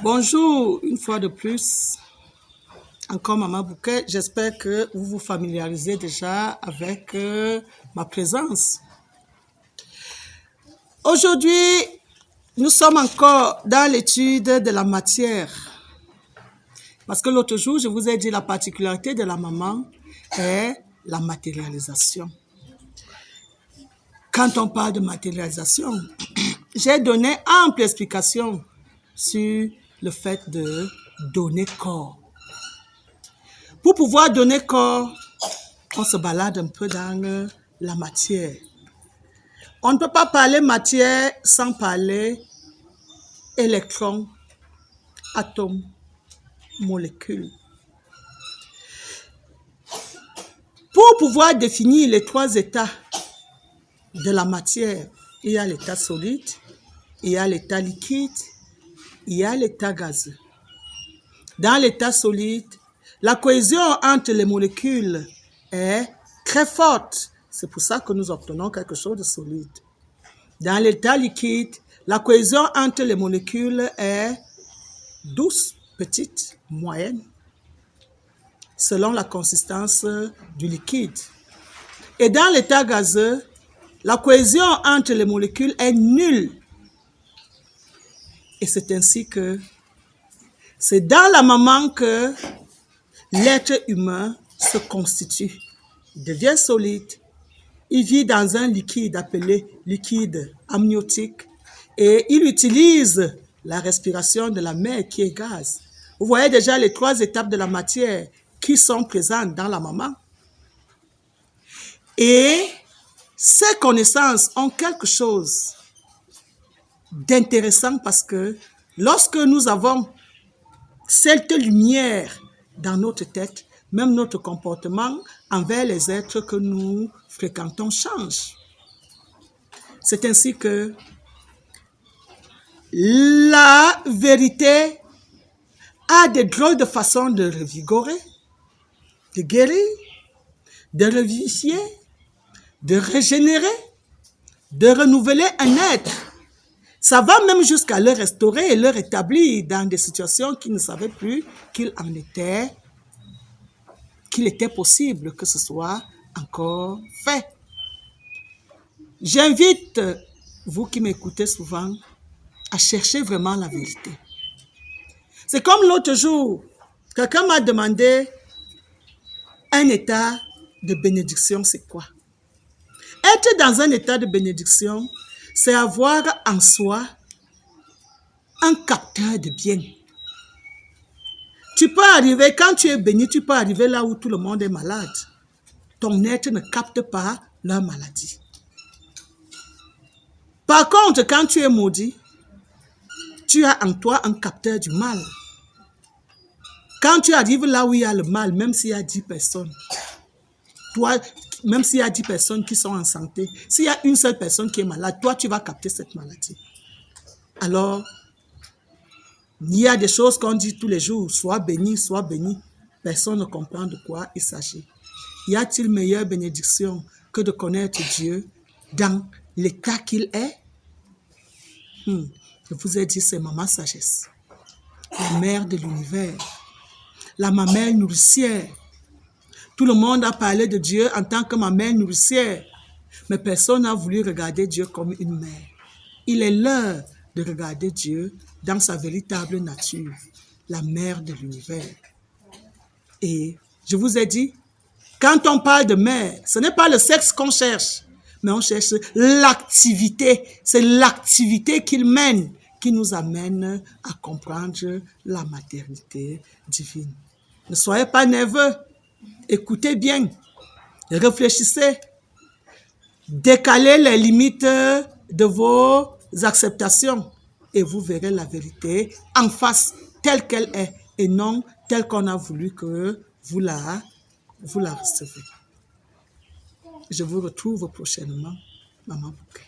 Bonjour, une fois de plus, encore Maman Bouquet. J'espère que vous vous familiarisez déjà avec ma présence. Aujourd'hui, nous sommes encore dans l'étude de la matière. Parce que l'autre jour, je vous ai dit la particularité de la maman est la matérialisation. Quand on parle de matérialisation, j'ai donné ample explication sur le fait de donner corps. Pour pouvoir donner corps, on se balade un peu dans la matière. On ne peut pas parler matière sans parler électrons, atomes, molécules. Pour pouvoir définir les trois états de la matière, il y a l'état solide, il y a l'état liquide, il y a l'état gazeux. Dans l'état solide, la cohésion entre les molécules est très forte. C'est pour ça que nous obtenons quelque chose de solide. Dans l'état liquide, la cohésion entre les molécules est douce, petite, moyenne, selon la consistance du liquide. Et dans l'état gazeux, la cohésion entre les molécules est nulle. Et c'est ainsi que c'est dans la maman que l'être humain se constitue, devient solide. Il vit dans un liquide appelé liquide amniotique et il utilise la respiration de la mère qui est gaz. Vous voyez déjà les trois étapes de la matière qui sont présentes dans la maman. Et ces connaissances ont quelque chose d'intéressant parce que lorsque nous avons cette lumière dans notre tête, même notre comportement envers les êtres que nous fréquentons change. C'est ainsi que la vérité a des drôles de façons de revigorer, de guérir, de revivifier, de régénérer, de renouveler un être. Ça va même jusqu'à le restaurer et le rétablir dans des situations qui ne savaient plus qu'il était possible que ce soit encore fait. J'invite vous qui m'écoutez souvent à chercher vraiment la vérité. C'est comme l'autre jour, quelqu'un m'a demandé un état de bénédiction, c'est quoi? Être dans un état de bénédiction, c'est avoir en soi un capteur de bien. Tu peux arriver, quand tu es béni, tu peux arriver là où tout le monde est malade. Ton être ne capte pas leur maladie. Par contre, quand tu es maudit, tu as en toi un capteur du mal. Quand tu arrives là où il y a le mal, même s'il y a 10 personnes, toi, même s'il y a 10 personnes qui sont en santé, s'il y a une seule personne qui est malade, toi, tu vas capter cette maladie. Alors, il y a des choses qu'on dit tous les jours, sois béni, sois béni. Personne ne comprend de quoi il s'agit. Y a-t-il meilleure bénédiction que de connaître Dieu dans l'état qu'il est? Je vous ai dit, c'est Maman Sagesse, la mère de l'univers, la mamelle nourricière. Tout le monde a parlé de Dieu en tant que mamelle nourricière, mais personne n'a voulu regarder Dieu comme une mère. Il est l'heure de regarder Dieu dans sa véritable nature, la mère de l'univers. Et je vous ai dit, quand on parle de mère, ce n'est pas le sexe qu'on cherche, mais on cherche l'activité. C'est l'activité qu'il mène qui nous amène à comprendre la maternité divine. Ne soyez pas nerveux, écoutez bien, réfléchissez, décalez les limites de vos acceptations et vous verrez la vérité en face telle qu'elle est et non telle qu'on a voulu que vous la recevez. Je vous retrouve prochainement, Maman Bouquet.